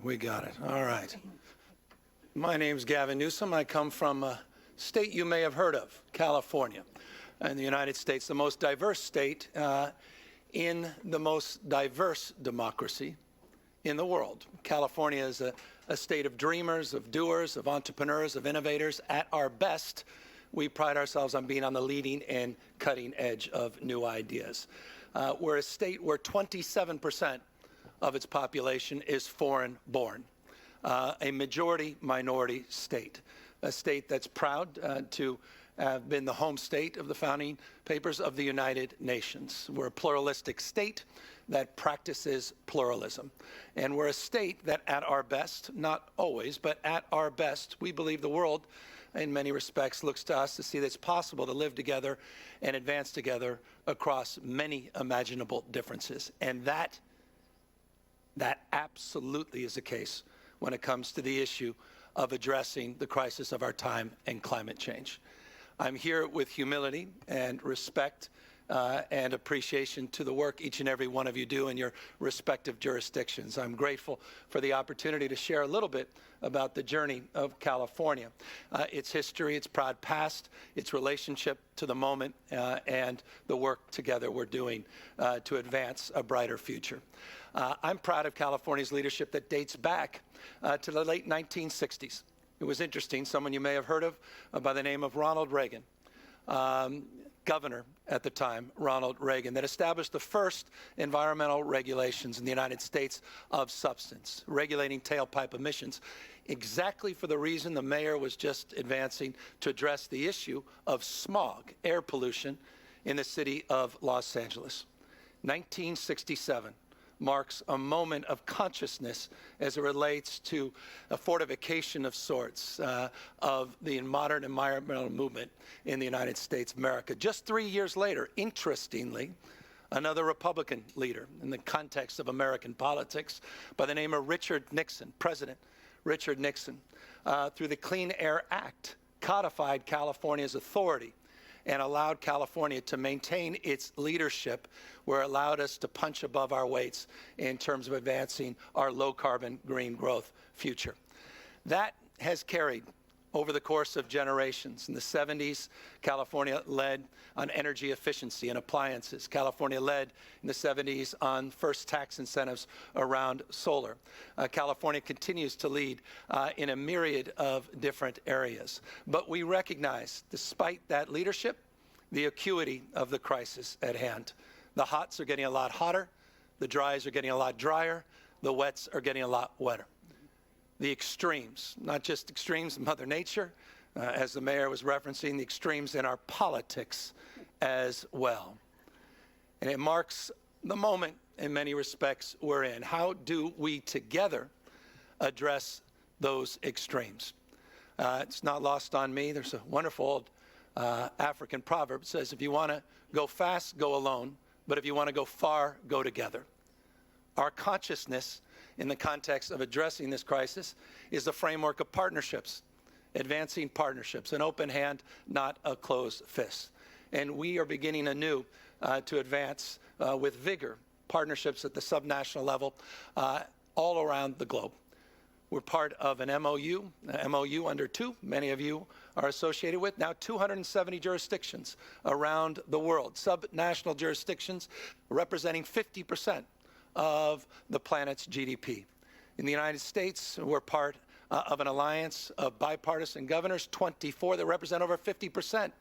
We got it. All right. My name's Gavin Newsom. I come from a state you may have heard of, California, in the United States, the most diverse state in the most diverse democracy in the world. California is a state of dreamers, of doers, of entrepreneurs, of innovators. At our best, we pride ourselves on being on the leading and cutting edge of new ideas. We're a state where 27% of its population is foreign-born, a majority-minority state, a state that's proud to have been the home state of the founding papers of the United Nations. We're a pluralistic state that practices pluralism. And we're a state that at our best, not always, but at our best, we believe the world, in many respects, looks to us to see that it's possible to live together and advance together across many imaginable differences. And that absolutely is the case when it comes to the issue of addressing the crisis of our time and climate change. I'm here with humility and respect and appreciation to the work each and every one of you do in your respective jurisdictions. I'm grateful for the opportunity to share a little bit about the journey of California, its history, its proud past, its relationship to the moment, and the work together we're doing to advance a brighter future. I'm proud of California's leadership that dates back to the late 1960s. It was interesting, someone you may have heard of by the name of Ronald Reagan, governor at the time, Ronald Reagan, that established the first environmental regulations in the United States of substance, regulating tailpipe emissions, exactly for the reason the mayor was just advancing to address the issue of smog, air pollution, in the city of Los Angeles. 1967. Marks a moment of consciousness as it relates to a fortification of sorts of the modern environmental movement in the United States of America. Just 3 years later, interestingly, another Republican leader in the context of American politics by the name of Richard Nixon, President Richard Nixon, through the Clean Air Act, codified California's authority and allowed California to maintain its leadership, where it allowed us to punch above our weights in terms of advancing our low-carbon green growth future. That has carried over the course of generations. In the 70s, California led on energy efficiency and appliances. California led in the 70s on first tax incentives around solar. California continues to lead in a myriad of different areas. But we recognize, despite that leadership, the acuity of the crisis at hand. The hots are getting a lot hotter, the dries are getting a lot drier, the wets are getting a lot wetter. The extremes, not just extremes in Mother Nature, as the mayor was referencing, the extremes in our politics as well. And it marks the moment, in many respects, we're in. How do we together address those extremes? It's not lost on me. There's a wonderful old African proverb that says, if you want to go fast, go alone, but if you want to go far, go together. Our consciousness in the context of addressing this crisis is the framework of partnerships, advancing partnerships, an open hand, not a closed fist. And we are beginning anew to advance with vigor partnerships at the subnational level all around the globe. We're part of an MOU under 2, many of you are associated with, now 270 jurisdictions around the world, subnational jurisdictions representing 50% of the planet's GDP. In the United States, we're part of an alliance of bipartisan governors, 24 that represent over 50%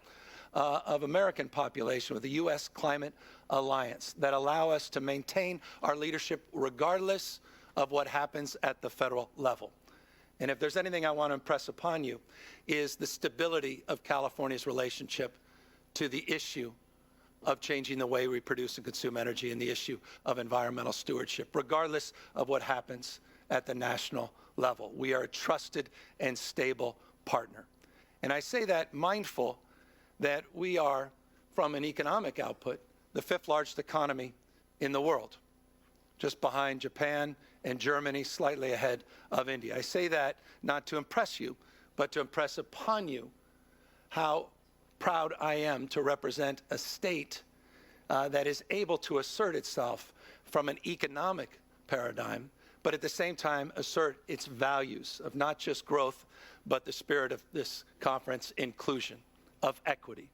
of American population with the U.S. Climate Alliance that allow us to maintain our leadership regardless of what happens at the federal level. And if there's anything I want to impress upon you is the stability of California's relationship to the issue of changing the way we produce and consume energy and the issue of environmental stewardship, regardless of what happens at the national level. We are a trusted and stable partner. And I say that mindful that we are, from an economic output, the 5th largest economy in the world, just behind Japan and Germany, slightly ahead of India. I say that not to impress you, but to impress upon you how proud I am to represent a state that is able to assert itself from an economic paradigm but at the same time assert its values of not just growth, but the spirit of this conference, inclusion, of equity.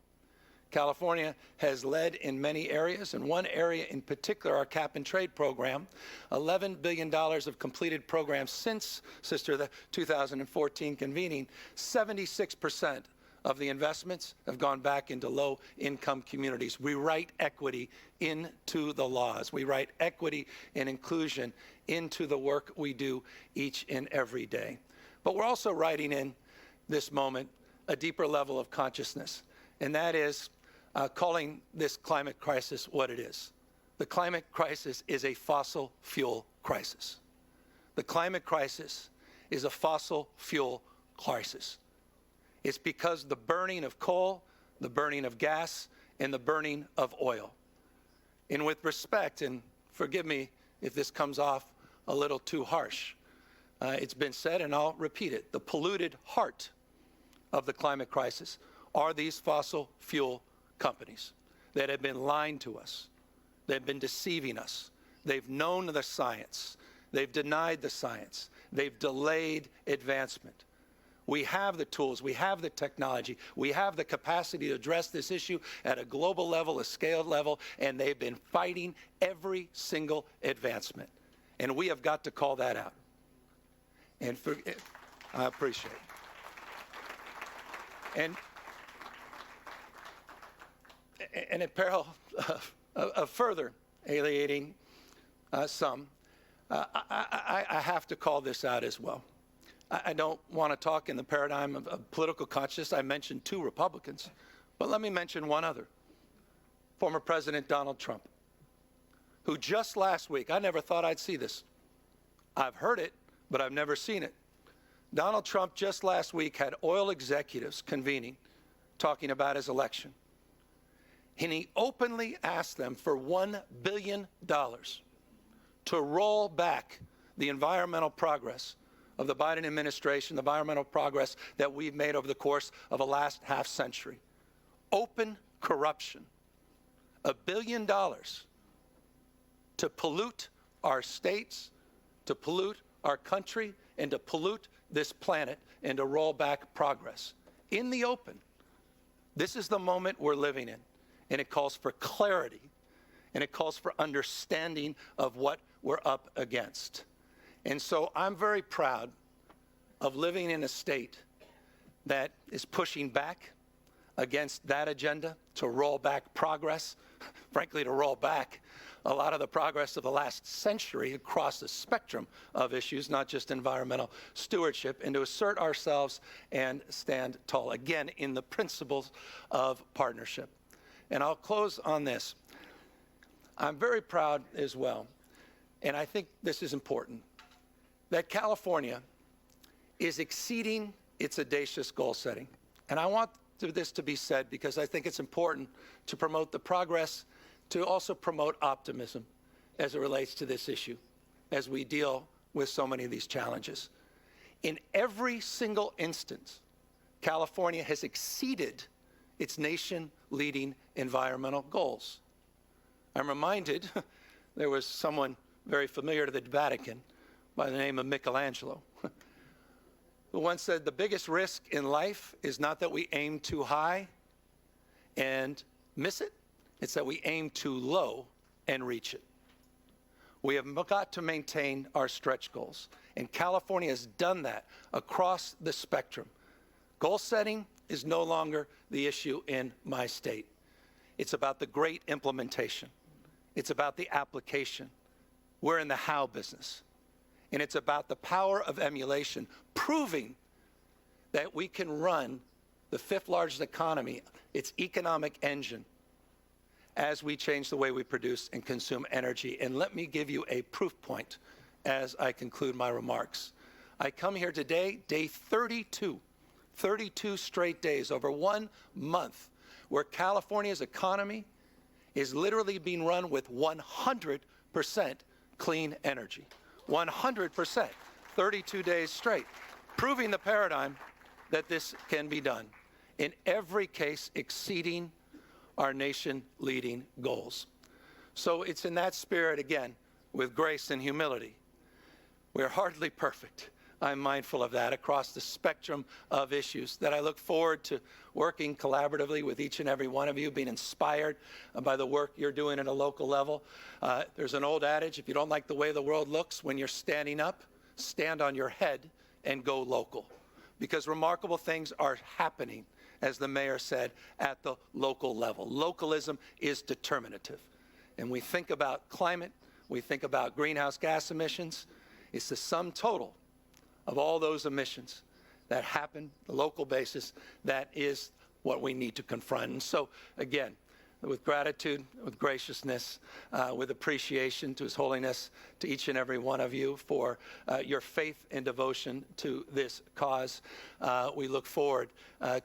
California has led in many areas, and one area in particular, our cap and trade program, $11 billion of completed programs since, Sister, the 2014 convening. 76% of the investments have gone back into low-income communities. We write equity into the laws. We write equity and inclusion into the work we do each and every day. But we're also writing in this moment a deeper level of consciousness, and that is calling this climate crisis what it is. The climate crisis is a fossil fuel crisis. The climate crisis is a fossil fuel crisis. It's because the burning of coal, the burning of gas, and the burning of oil. And with respect, and forgive me if this comes off a little too harsh, it's been said, and I'll repeat it, the polluted heart of the climate crisis are these fossil fuel companies that have been lying to us. They've been deceiving us. They've known the science. They've denied the science. They've delayed advancement. We have the tools. We have the technology. We have the capacity to address this issue at a global level, a scaled level, and they've been fighting every single advancement. And we have got to call that out. And I appreciate it. And in peril of further alienating some, I have to call this out as well. I don't want to talk in the paradigm of political conscience. I mentioned 2 Republicans, but let me mention one other. Former President Donald Trump, who just last week, I never thought I'd see this. I've heard it, but I've never seen it. Donald Trump just last week had oil executives convening, talking about his election. And he openly asked them for $1 billion to roll back the environmental progress of the Biden administration, the environmental progress that we've made over the course of the last half century. Open corruption. $1 billion to pollute our states, to pollute our country, and to pollute this planet, and to roll back progress. In the open. This is the moment we're living in. And it calls for clarity, and it calls for understanding of what we're up against. And so I'm very proud of living in a state that is pushing back against that agenda, to roll back progress, frankly, to roll back a lot of the progress of the last century across the spectrum of issues, not just environmental stewardship, and to assert ourselves and stand tall, again, in the principles of partnership. And I'll close on this. I'm very proud as well, and I think this is important, that California is exceeding its audacious goal setting. And I want this to be said because I think it's important to promote the progress, to also promote optimism as it relates to this issue, as we deal with so many of these challenges. In every single instance, California has exceeded its nation-leading environmental goals. I'm reminded there was someone very familiar to the Vatican by the name of Michelangelo, who once said, the biggest risk in life is not that we aim too high and miss it, it's that we aim too low and reach it. We have got to maintain our stretch goals, and California has done that across the spectrum. Goal setting is no longer the issue in my state. It's about the great implementation. It's about the application. We're in the how business. And it's about the power of emulation, proving that we can run the 5th largest economy, its economic engine, as we change the way we produce and consume energy. And let me give you a proof point as I conclude my remarks. I come here today, day 32 straight days, over 1 month, where California's economy is literally being run with 100% clean energy. 100%, 32 days straight, proving the paradigm that this can be done. In every case, exceeding our nation-leading goals. So it's in that spirit, again, with grace and humility, We're hardly perfect. I'm mindful of that across the spectrum of issues, that I look forward to working collaboratively with each and every one of you, being inspired by the work you're doing at a local level. There's an old adage, if you don't like the way the world looks when you're standing up, stand on your head and go local. Because remarkable things are happening, as the mayor said, at the local level. Localism is determinative. And we think about climate, we think about greenhouse gas emissions. It's the sum total of all those emissions that happen, the local basis, that is what we need to confront. And so, again, with gratitude, with graciousness, with appreciation to His Holiness, to each and every one of you for your faith and devotion to this cause. We look forward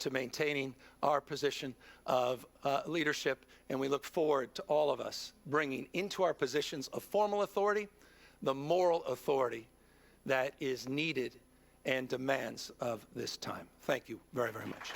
to maintaining our position of leadership, and we look forward to all of us bringing into our positions of formal authority the moral authority that is needed and demands of this time. Thank you very, very much.